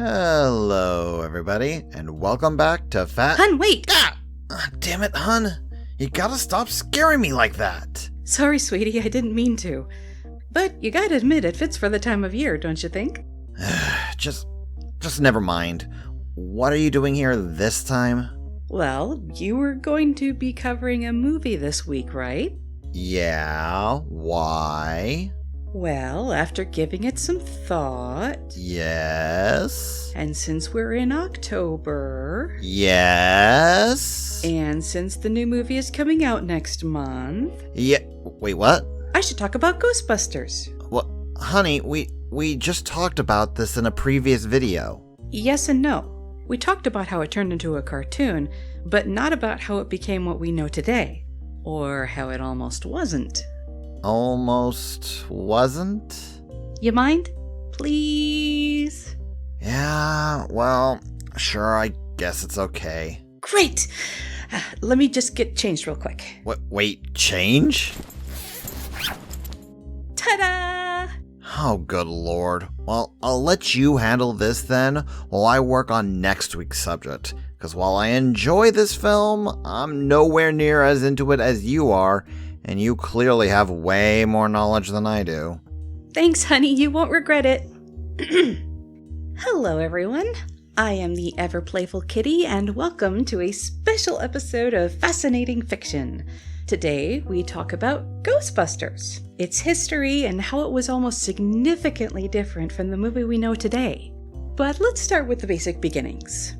Hello, everybody, and welcome back to Hun, wait! Damn it, hun. You gotta stop scaring me like that. Sorry, sweetie, I didn't mean to. But you gotta admit it fits for the time of year, don't you think? Just never mind. What are you doing here this time? Well, you were going to be covering a movie this week, right? Yeah, why? Well, after giving it some thought... Yes? And since we're in October... Yes? And since the new movie is coming out next month... Yeah, wait, what? I should talk about Ghostbusters. What? Honey, we just talked about this in a previous video. Yes and no. We talked about how it turned into a cartoon, but not about how it became what we know today. Or how it almost wasn't. Almost wasn't? You mind? Please? Yeah, well, sure, I guess it's okay. Great! Let me just get changed real quick. Wait, change? Ta-da! Oh, good lord. Well, I'll let you handle this then, while I work on next week's subject. Because while I enjoy this film, I'm nowhere near as into it as you are, and you clearly have way more knowledge than I do. Thanks, honey. You won't regret it. Hello, everyone. I am the ever-playful Kitty, and welcome to a special episode of Fascinating Fiction. Today, we talk about Ghostbusters, its history, and how it was almost significantly different from the movie we know today. But let's start with the basic beginnings.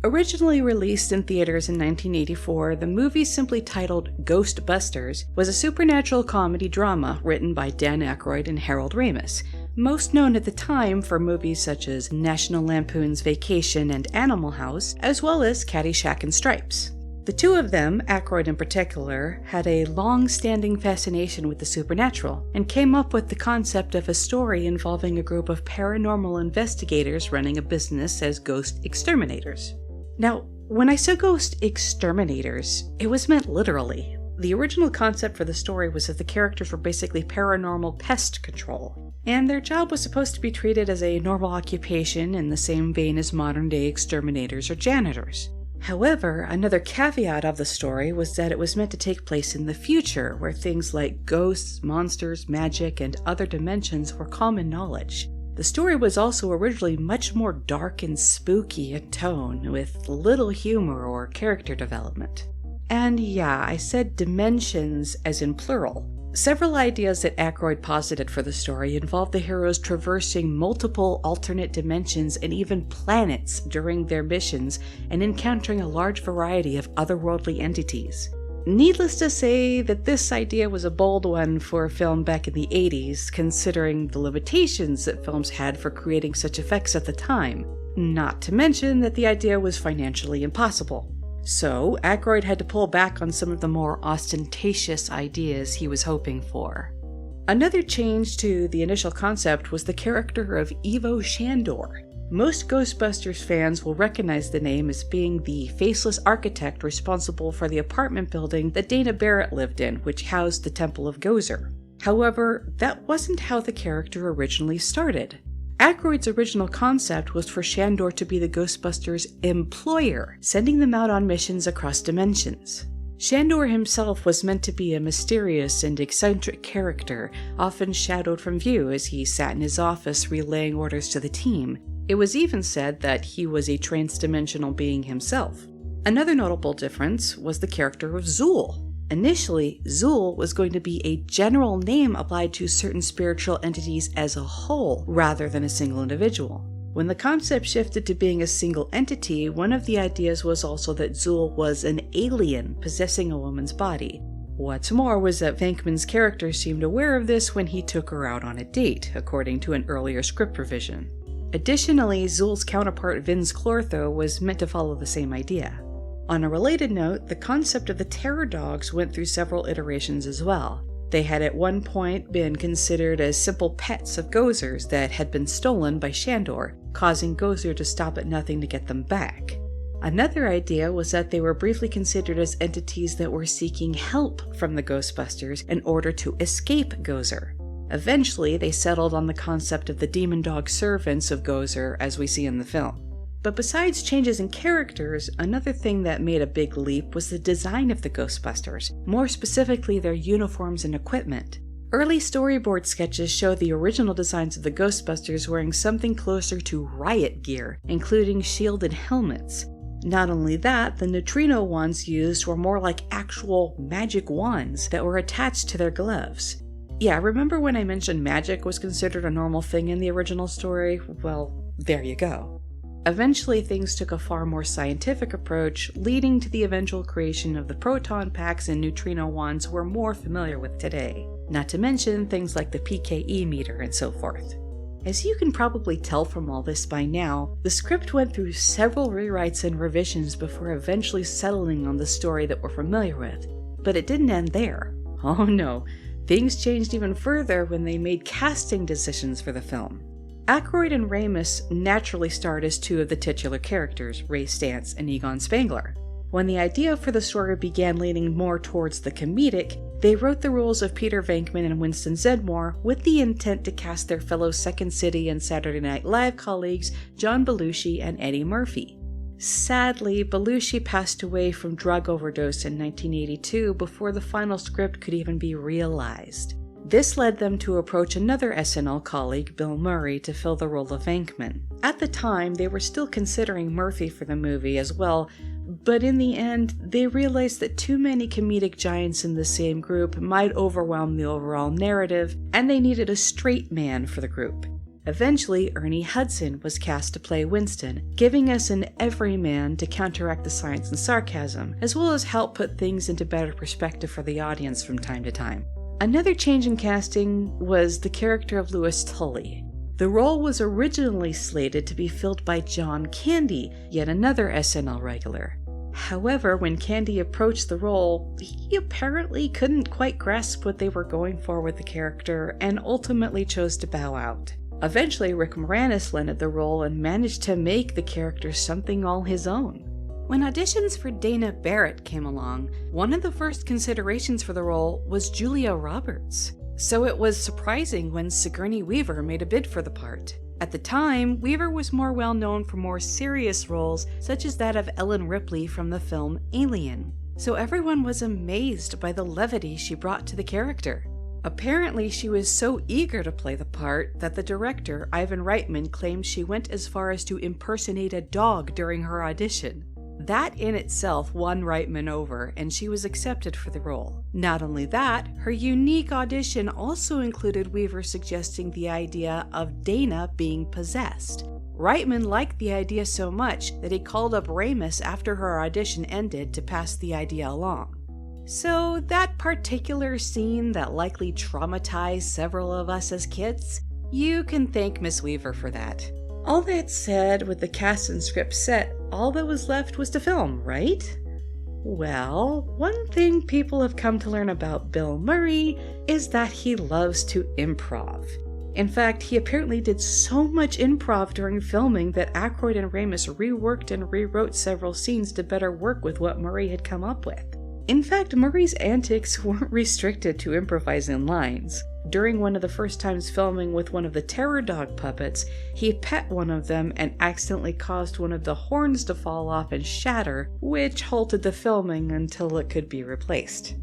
Originally released in theaters in 1984, the movie, simply titled Ghostbusters, was a supernatural comedy drama written by Dan Aykroyd and Harold Ramis, most known at the time for movies such as National Lampoon's Vacation and Animal House, as well as Caddyshack and Stripes. The two of them, Aykroyd in particular, had a long-standing fascination with the supernatural, and came up with the concept of a story involving a group of paranormal investigators running a business as ghost exterminators. Now, when I said ghost exterminators, it was meant literally. The original concept for the story was that the characters were basically paranormal pest control, and their job was supposed to be treated as a normal occupation in the same vein as modern-day exterminators or janitors. However, another caveat of the story was that it was meant to take place in the future, where things like ghosts, monsters, magic, and other dimensions were common knowledge. The story was also originally much more dark and spooky in tone, with little humor or character development. And yeah, I said dimensions as in plural. Several ideas that Aykroyd posited for the story involved the heroes traversing multiple alternate dimensions and even planets during their missions and encountering a large variety of otherworldly entities. Needless to say that this idea was a bold one for a film back in the 80s, considering the limitations that films had for creating such effects at the time, not to mention that the idea was financially impossible. So, Aykroyd had to pull back on some of the more ostentatious ideas he was hoping for. Another change to the initial concept was the character of Ivo Shandor. Most Ghostbusters fans will recognize the name as being the faceless architect responsible for the apartment building that Dana Barrett lived in, which housed the Temple of Gozer. However, that wasn't how the character originally started. Aykroyd's original concept was for Shandor to be the Ghostbusters' employer, sending them out on missions across dimensions. Shandor himself was meant to be a mysterious and eccentric character, often shadowed from view as he sat in his office relaying orders to the team. It was even said that he was a trans-dimensional being himself. Another notable difference was the character of Zuul. Initially, Zuul was going to be a general name applied to certain spiritual entities as a whole, rather than a single individual. When the concept shifted to being a single entity, one of the ideas was also that Zuul was an alien possessing a woman's body. What's more was that Venkman's character seemed aware of this when he took her out on a date, according to an earlier script revision. Additionally, Zuul's counterpart Vince Clortho was meant to follow the same idea. On a related note, the concept of the Terror Dogs went through several iterations as well. They had at one point been considered as simple pets of Gozer's that had been stolen by Shandor, causing Gozer to stop at nothing to get them back. Another idea was that they were briefly considered as entities that were seeking help from the Ghostbusters in order to escape Gozer. Eventually, they settled on the concept of the demon dog servants of Gozer as we see in the film. But besides changes in characters, another thing that made a big leap was the design of the Ghostbusters, more specifically their uniforms and equipment. Early storyboard sketches show the original designs of the Ghostbusters wearing something closer to riot gear, including shielded helmets. Not only that, the neutrino wands used were more like actual magic wands that were attached to their gloves. Yeah, remember when I mentioned magic was considered a normal thing in the original story? Well, there you go. Eventually, things took a far more scientific approach, leading to the eventual creation of the proton packs and neutrino wands we're more familiar with today. Not to mention things like the PKE meter and so forth. As you can probably tell from all this by now, the script went through several rewrites and revisions before eventually settling on the story that we're familiar with. But it didn't end there. Oh no, things changed even further when they made casting decisions for the film. Aykroyd and Ramis naturally starred as two of the titular characters, Ray Stantz and Egon Spengler. When the idea for the story began leaning more towards the comedic, they wrote the roles of Peter Venkman and Winston Zeddemore with the intent to cast their fellow Second City and Saturday Night Live colleagues John Belushi and Eddie Murphy. Sadly, Belushi passed away from drug overdose in 1982 before the final script could even be realized. This led them to approach another SNL colleague, Bill Murray, to fill the role of Venkman. At the time, they were still considering Murphy for the movie as well, but in the end, they realized that too many comedic giants in the same group might overwhelm the overall narrative, and they needed a straight man for the group. Eventually, Ernie Hudson was cast to play Winston, giving us an everyman to counteract the science and sarcasm, as well as help put things into better perspective for the audience from time to time. Another change in casting was the character of Louis Tully. The role was originally slated to be filled by John Candy, yet another SNL regular. However, when Candy approached the role, he apparently couldn't quite grasp what they were going for with the character and ultimately chose to bow out. Eventually, Rick Moranis landed the role and managed to make the character something all his own. When auditions for Dana Barrett came along, one of the first considerations for the role was Julia Roberts. So it was surprising when Sigourney Weaver made a bid for the part. At the time, Weaver was more well known for more serious roles, such as that of Ellen Ripley from the film Alien. So everyone was amazed by the levity she brought to the character. Apparently, she was so eager to play the part that the director, Ivan Reitman, claimed she went as far as to impersonate a dog during her audition. That in itself won Reitman over, and she was accepted for the role. Not only that, her unique audition also included Weaver suggesting the idea of Dana being possessed. Reitman liked the idea so much that he called up Ramis after her audition ended to pass the idea along. So that particular scene that likely traumatized several of us as kids, you can thank Miss Weaver for that. All that said, with the cast and script set, all that was left was to film, right? Well, one thing people have come to learn about Bill Murray is that he loves to improv. In fact, he apparently did so much improv during filming that Aykroyd and Ramis reworked and rewrote several scenes to better work with what Murray had come up with. In fact, Murray's antics weren't restricted to improvising lines. During one of the first times filming with one of the terror dog puppets, he pet one of them and accidentally caused one of the horns to fall off and shatter, which halted the filming until it could be replaced.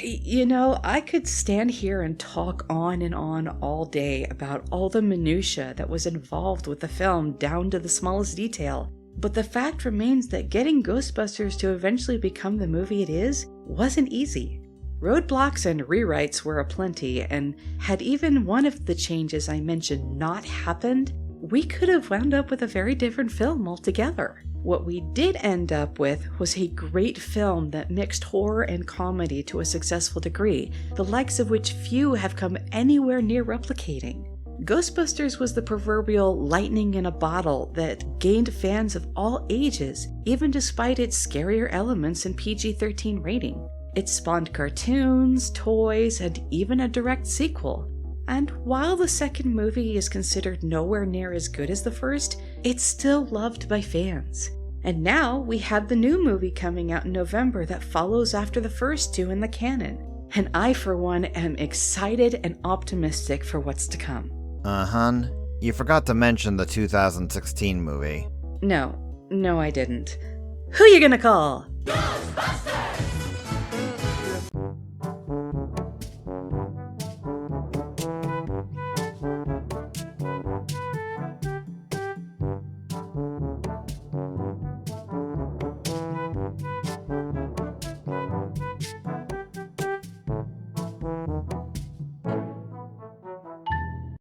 You know, I could stand here and talk on and on all day about all the minutiae that was involved with the film down to the smallest detail, but the fact remains that getting Ghostbusters to eventually become the movie it is wasn't easy. Roadblocks and rewrites were aplenty, and had even one of the changes I mentioned not happened, we could have wound up with a very different film altogether. What we did end up with was a great film that mixed horror and comedy to a successful degree, the likes of which few have come anywhere near replicating. Ghostbusters was the proverbial lightning in a bottle that gained fans of all ages, even despite its scarier elements and PG-13 rating. It spawned cartoons, toys, and even a direct sequel. And while the second movie is considered nowhere near as good as the first, it's still loved by fans. And now we have the new movie coming out in November that follows after the first two in the canon. And I, for one, am excited and optimistic for what's to come. Hun, you forgot to mention the 2016 movie. No, I didn't. Who you gonna call? Ghostbusters!